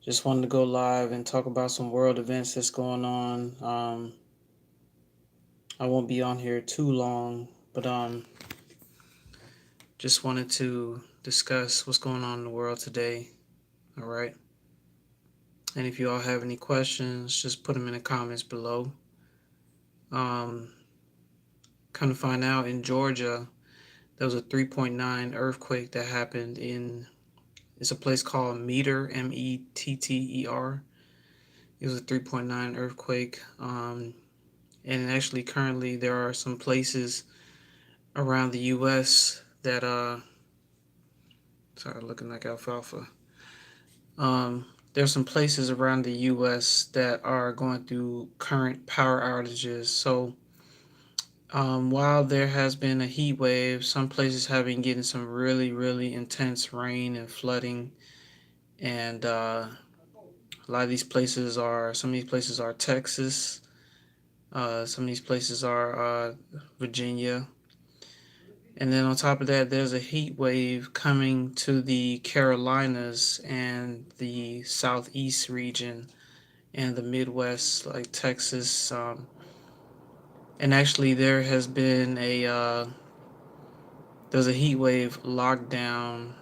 Just wanted to go live and talk about some world events that's going on. I won't be on here too long, but just wanted to discuss what's going on in the world today. All right. And if you all have any questions, just put them in the comments below. Um, Come to find out, in Georgia, there was a 3.9 earthquake that happened in. It's a place called Meter, Metter. It was a 3.9 earthquake. And actually, currently, there are some places around the U.S. that sorry, looking like alfalfa. There's some places around the U.S. that are going through current power outages. So while there has been a heat wave, some places have been getting some really, really intense rain and flooding. And a lot of these places are, some of these places are Texas. Some of these places are Virginia. And then on top of that, there's a heat wave coming to the Carolinas and the Southeast region and the Midwest, like Texas. And actually, there's a heat wave lockdown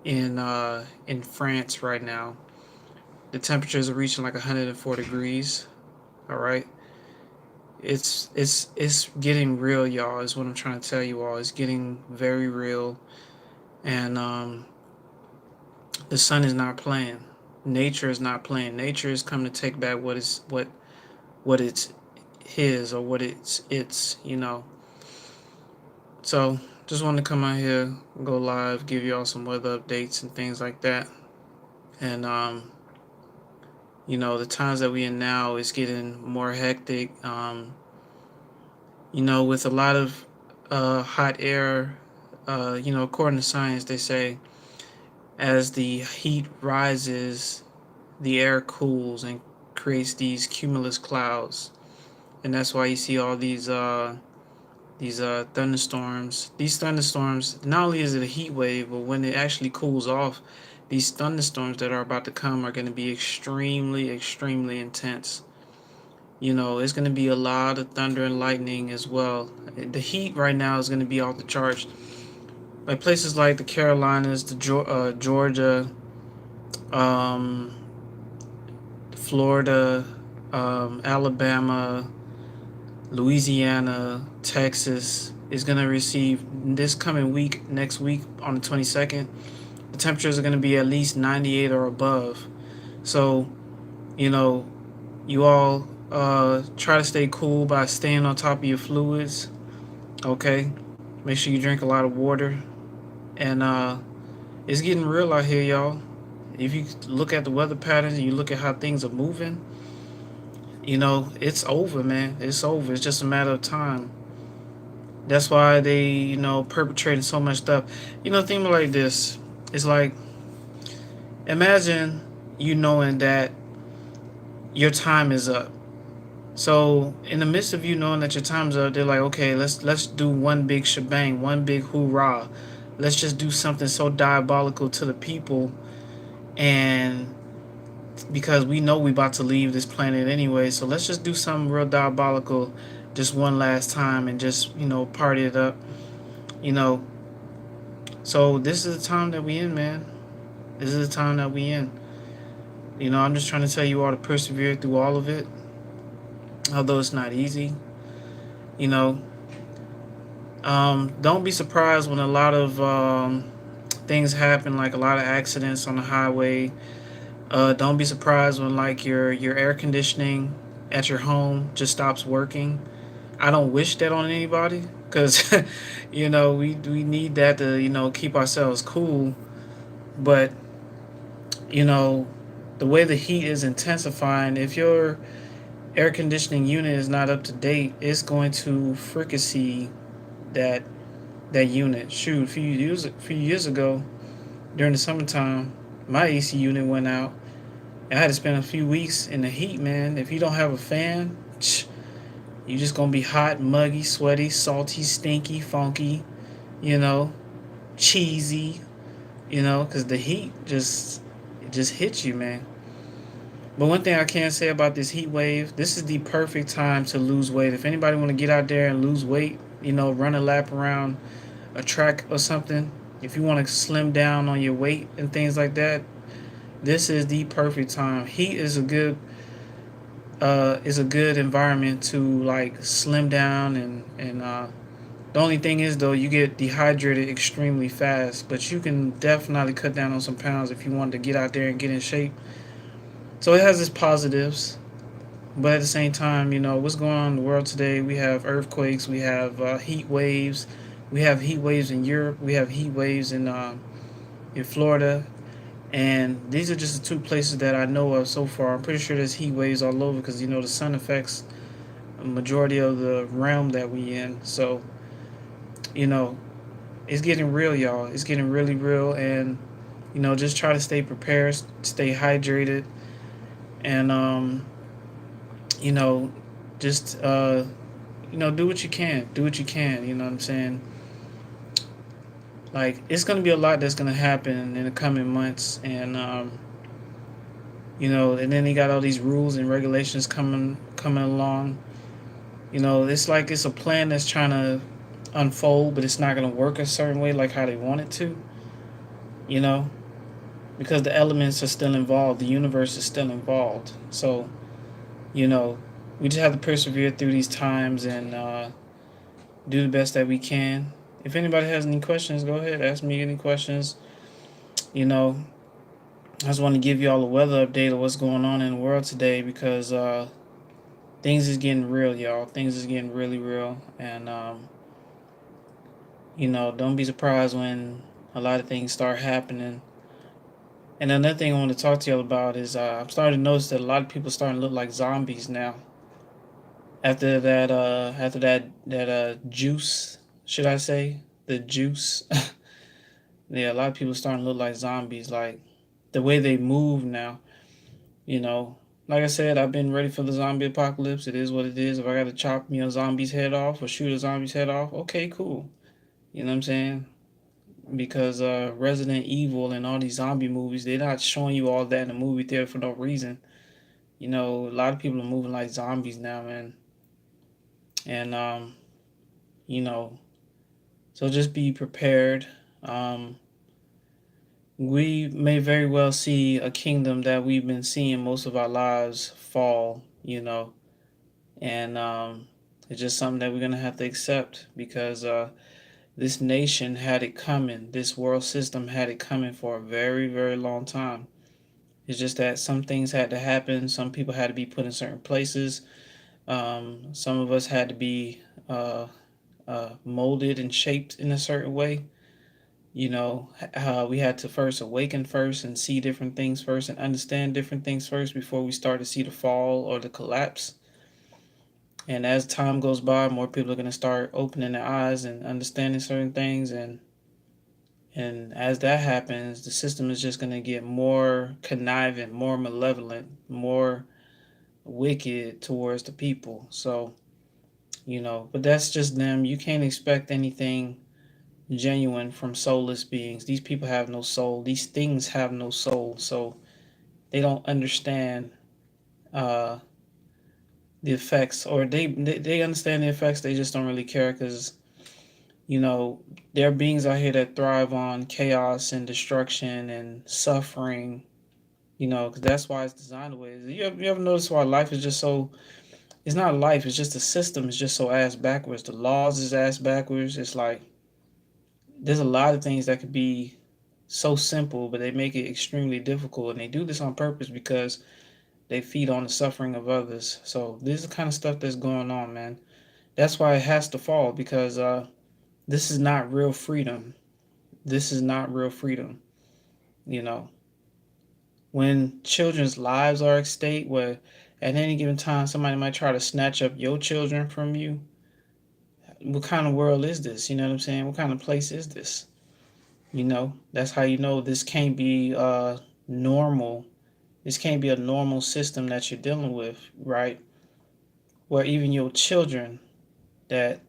in France right now. The temperatures are reaching like 104 degrees. All right, it's getting real, y'all. Is what I'm trying to tell you all. It's getting very real, and the sun is not playing. Nature is not playing. Nature is coming to take back what it's his, or what it's. So just wanted to come out here, go live, give y'all some weather updates and things like that. And the times that we in now is getting more hectic. With a lot of hot air. According to science, they say as the heat rises, the air cools and creates these cumulus clouds, and that's why you see all these thunderstorms. These thunderstorms, not only is it a heat wave, but when it actually cools off, these thunderstorms that are about to come are going to be extremely, extremely intense. It's going to be a lot of thunder and lightning as well. The heat right now is going to be off the charts. Like places like the Carolinas, Georgia, um, Florida, Alabama, Louisiana, Texas is going to receive this coming week, next week on the 22nd. The temperatures are going to be at least 98 or above. So, you know, you all try to stay cool by staying on top of your fluids, okay? Make sure you drink a lot of water. And it's getting real out here, y'all. If you look at the weather patterns and you look at how things are moving, it's over, man. It's over. It's just a matter of time. That's why they, perpetrating so much stuff. Think like this. It's like, imagine you knowing that your time is up. So in the midst of you knowing that your time's up, they're like, okay, let's do one big shebang, one big hoorah. Let's just do something so diabolical to the people, and because we know we about to leave this planet anyway, so let's just do something real diabolical just one last time and just, party it up. You know, So this is the time that we in, man. This is the time that we in. I'm just trying to tell you all to persevere through all of it, although it's not easy. You know, don't be surprised when a lot of things happen, like a lot of accidents on the highway. Don't be surprised when like your air conditioning at your home just stops working. I don't wish that on anybody because we need that to keep ourselves cool, but you know, the way the heat is intensifying, if your air conditioning unit is not up to date, it's going to fricassee that that unit. Shoot, a few years ago during the summertime, my AC unit went out. I had to spend a few weeks in the heat, man. If you don't have a fan, you just gonna be hot, muggy, sweaty, salty, stinky, funky, you know, cheesy, because the heat just hits you, man. But one thing I can say about this heat wave, this is the perfect time to lose weight. If anybody want to get out there and lose weight, run a lap around a track or something, if you want to slim down on your weight and things like that, this is the perfect time. Heat is a good environment to like slim down and the only thing is though you get dehydrated extremely fast, but you can definitely cut down on some pounds if you want to get out there and get in shape. So it has its positives, but at the same time, what's going on in the world today? We have earthquakes, we have heat waves, we have heat waves in Europe, we have heat waves in Florida, and these are just the two places that I know of so far. I'm pretty sure there's heat waves all over because the sun affects a majority of the realm that we in. So you know it's getting real, y'all. It's getting really real, and just try to stay prepared, stay hydrated, and you know, just do what you can. Do what you can. You know what I'm saying? Like it's gonna be a lot that's gonna happen in the coming months, and then they got all these rules and regulations coming along. It's like it's a plan that's trying to unfold, but it's not gonna work a certain way like how they want it to. You know, because the elements are still involved, the universe is still involved. So you know, we just have to persevere through these times and do the best that we can. If anybody has any questions, go ahead, ask me any questions. You know, I just want to give you all a weather update of what's going on in the world today because things is getting real, y'all. Things is getting really real, and don't be surprised when a lot of things start happening. And another thing I want to talk to y'all about is I'm starting to notice that a lot of people are starting to look like zombies now. After that juice, should I say the juice? Yeah, a lot of people starting to look like zombies. Like the way they move now. You know, like I said, I've been ready for the zombie apocalypse. It is what it is. If I got to chop a zombie's head off or shoot a zombie's head off, okay, cool. You know what I'm saying? Because Resident Evil and all these zombie movies, they're not showing you all that in the movie theater for no reason. A lot of people are moving like zombies now, man. And you know, so just be prepared. Um, we may very well see a kingdom that we've been seeing most of our lives fall, and it's just something that we're going to have to accept because this nation had it coming. This world system had it coming for a very, very long time. It's just that some things had to happen. Some people had to be put in certain places. Some of us had to be molded and shaped in a certain way. We had to first awaken first and see different things first and understand different things first before we start to see the fall or the collapse. And as time goes by, more people are going to start opening their eyes and understanding certain things. And as that happens, the system is just going to get more conniving, more malevolent, more wicked towards the people. So, but that's just them. You can't expect anything genuine from soulless beings. These people have no soul. These things have no soul. So they don't understand uh, the effects, or they understand the effects. They just don't really care because you know there are beings out here that thrive on chaos and destruction and suffering. Because that's why it's designed the way it is. You ever notice why life is just so? It's not life. It's just the system is just so ass backwards. The laws is ass backwards. It's like there's a lot of things that could be so simple, but they make it extremely difficult, and they do this on purpose because they feed on the suffering of others. So this is the kind of stuff that's going on, man. That's why it has to fall because this is not real freedom. This is not real freedom. You know, when children's lives are at stake, where at any given time somebody might try to snatch up your children from you, what kind of world is this? You know what I'm saying? What kind of place is this? That's how you know this can't be normal. This can't be a normal system that you're dealing with, right? Where even your children that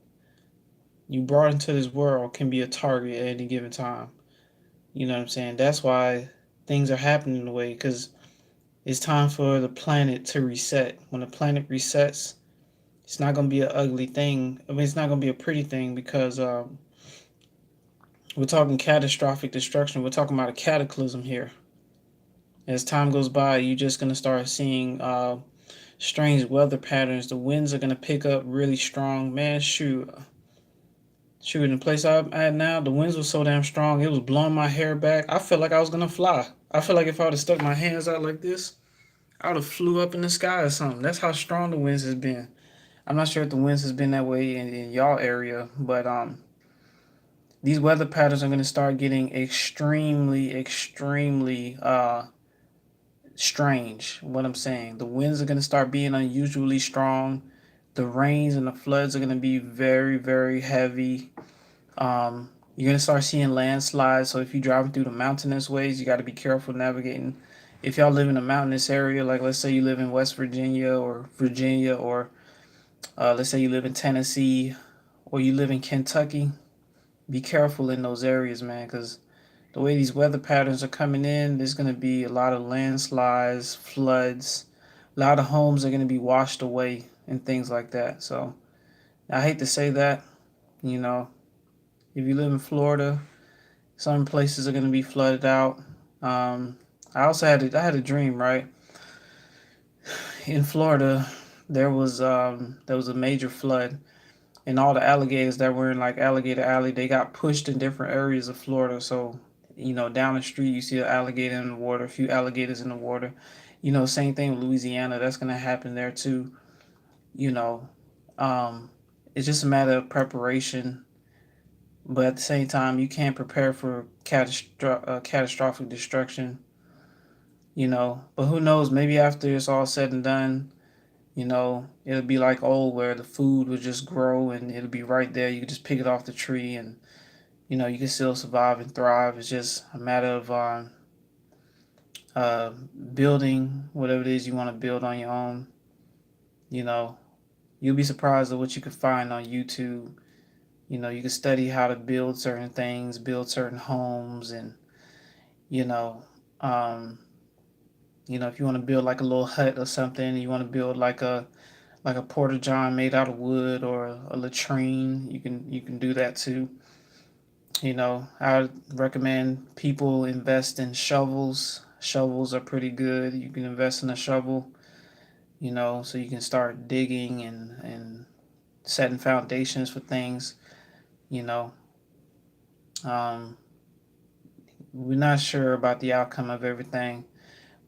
you brought into this world can be a target at any given time. You know what I'm saying? That's why things are happening the way, because It's time for the planet to reset. When the planet resets, it's not going to be an ugly thing. I mean, it's not going to be a pretty thing because we're talking catastrophic destruction. We're talking about a cataclysm here. As time goes by, you're just going to start seeing strange weather patterns. The winds are going to pick up really strong. Man, shoot, in the place I'm at now, the winds were so damn strong, it was blowing my hair back. I felt like I was going to fly. I feel like if I would have stuck my hands out like this, I would have flew up in the sky or something. That's how strong the winds has been. I'm not sure if the winds has been that way in y'all area, but these weather patterns are going to start getting extremely strange. What I'm saying, the winds are going to start being unusually strong. The rains and the floods are going to be very heavy. You're going to start seeing landslides. So if you're driving through the mountainous ways, you got to be careful navigating. If y'all live in a mountainous area, like let's say you live in West Virginia, or let's say you live in Tennessee, or you live in Kentucky, be careful in those areas, man, because the way these weather patterns are coming in, there's going to be a lot of landslides, floods. A lot of homes are going to be washed away and things like that. So I hate to say that, you know, if you live in Florida, some places are going to be flooded out. I also I had a dream, right? In Florida, there was a major flood, and all the alligators that were in like Alligator Alley, they got pushed in different areas of Florida. So, down the street you see an alligator in the water, a few alligators in the water. Same thing with Louisiana. That's gonna happen there too. You know, um, it's just a matter of preparation, but at the same time, you can't prepare for catastrophic destruction. But who knows? Maybe after it's all said and done, it'll be like old where the food will just grow and it'll be right there. You can just pick it off the tree and you can still survive and thrive. It's just a matter of uh, building whatever it is you want to build on your own. You know, you'll be surprised at what you can find on YouTube. You can study how to build certain things, build certain homes, and you know, um, if you want to build like a little hut or something, you want to build like a porta john made out of wood or a latrine, you can do that too. I would recommend people invest in shovels. Shovels are pretty good. You can invest in a shovel, so you can start digging and setting foundations for things. You know, um, we're not sure about the outcome of everything.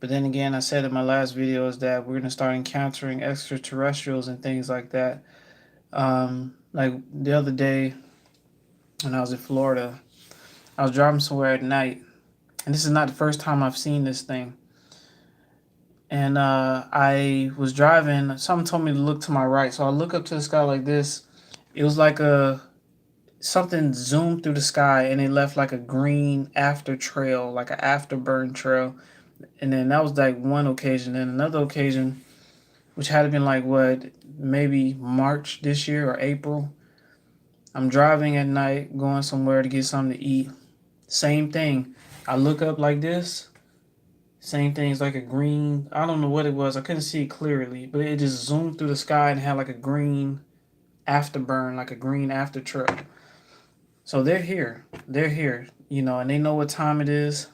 But then again, I said in my last video is that we're going to start encountering extraterrestrials and things like that. Like the other day when I was in Florida, I was driving somewhere at night, and this is not the first time I've seen this thing. And I was driving. Someone told me to look to my right, so I look up to the sky like this. It was like something zoomed through the sky, and it left like a green after trail, like an afterburn trail. And then that was like one occasion. Then another occasion, which had been like what, maybe March this year or April. I'm driving at night, going somewhere to get something to eat. Same thing. I look up like this. Same thing. It's like a green. I don't know what it was. I couldn't see it clearly, but it just zoomed through the sky and had like a green afterburn, like a green after trail. So they're here. They're here. And they know what time it is,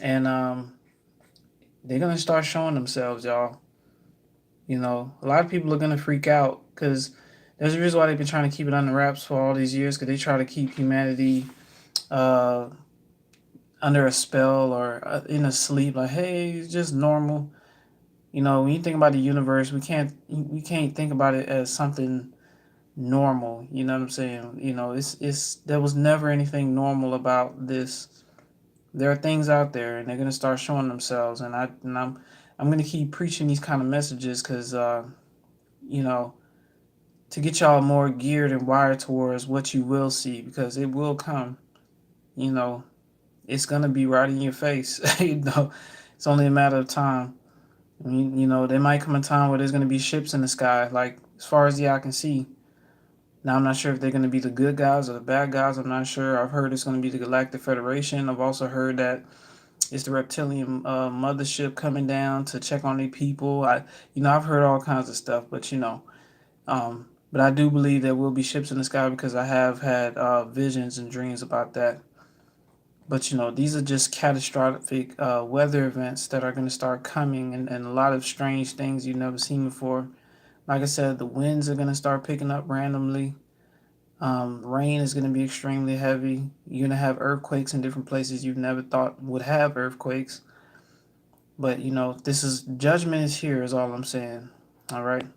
and they're gonna start showing themselves, y'all. A lot of people are gonna freak out because there's a reason why they've been trying to keep it under wraps for all these years, because they try to keep humanity uh, under a spell or in a sleep. Like, hey, it's just normal. When you think about the universe, we can't think about it as something normal. You know what I'm saying? It's there was never anything normal about this. There are things out there, and they're gonna start showing themselves. And I'm gonna keep preaching these kind of messages because you know to get y'all more geared and wired towards what you will see, because it will come. You know, it's gonna be right in your face. It's only a matter of time. I mean, there might come a time where there's gonna be ships in the sky, like as far as the eye can see. Now, I'm not sure if they're gonna be the good guys or the bad guys. I'm not sure. I've heard it's gonna be the Galactic Federation. I've also heard that It's the reptilian mothership coming down to check on their people. I've heard all kinds of stuff, but but I do believe there will be ships in the sky because I have had visions and dreams about that. But these are just catastrophic weather events that are going to start coming, and a lot of strange things you've never seen before. Like I said, the winds are going to start picking up randomly. Rain is going to be extremely heavy. You're going to have earthquakes in different places you've never thought would have earthquakes. But this is judgment is here, is all I'm saying. All right.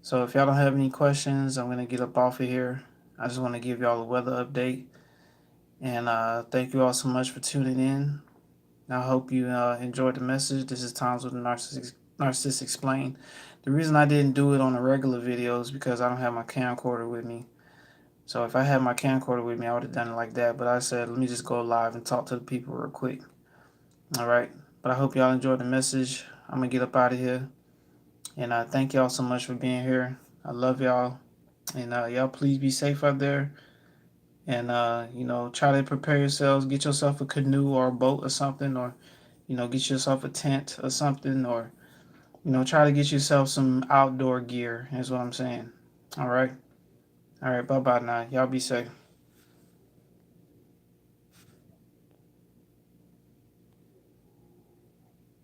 So if y'all don't have any questions, I'm gonna get up off of here. I just want to give y'all a weather update, and thank you all so much for tuning in. I hope you enjoyed the message. This is Times with the Narcissist Explained. The reason I didn't do it on a regular video is because I don't have my camcorder with me. So if I had my camcorder with me, I would have done it like that. But I said, let me just go live and talk to the people real quick. All right. But I hope y'all enjoyed the message. I'm going to get up out of here. And thank y'all so much for being here. I love y'all. And y'all please be safe out there. And, try to prepare yourselves. Get yourself a canoe or a boat or something. Or, get yourself a tent or something. Or, try to get yourself some outdoor gear is what I'm saying. All right. All right. Bye-bye now. Y'all be safe.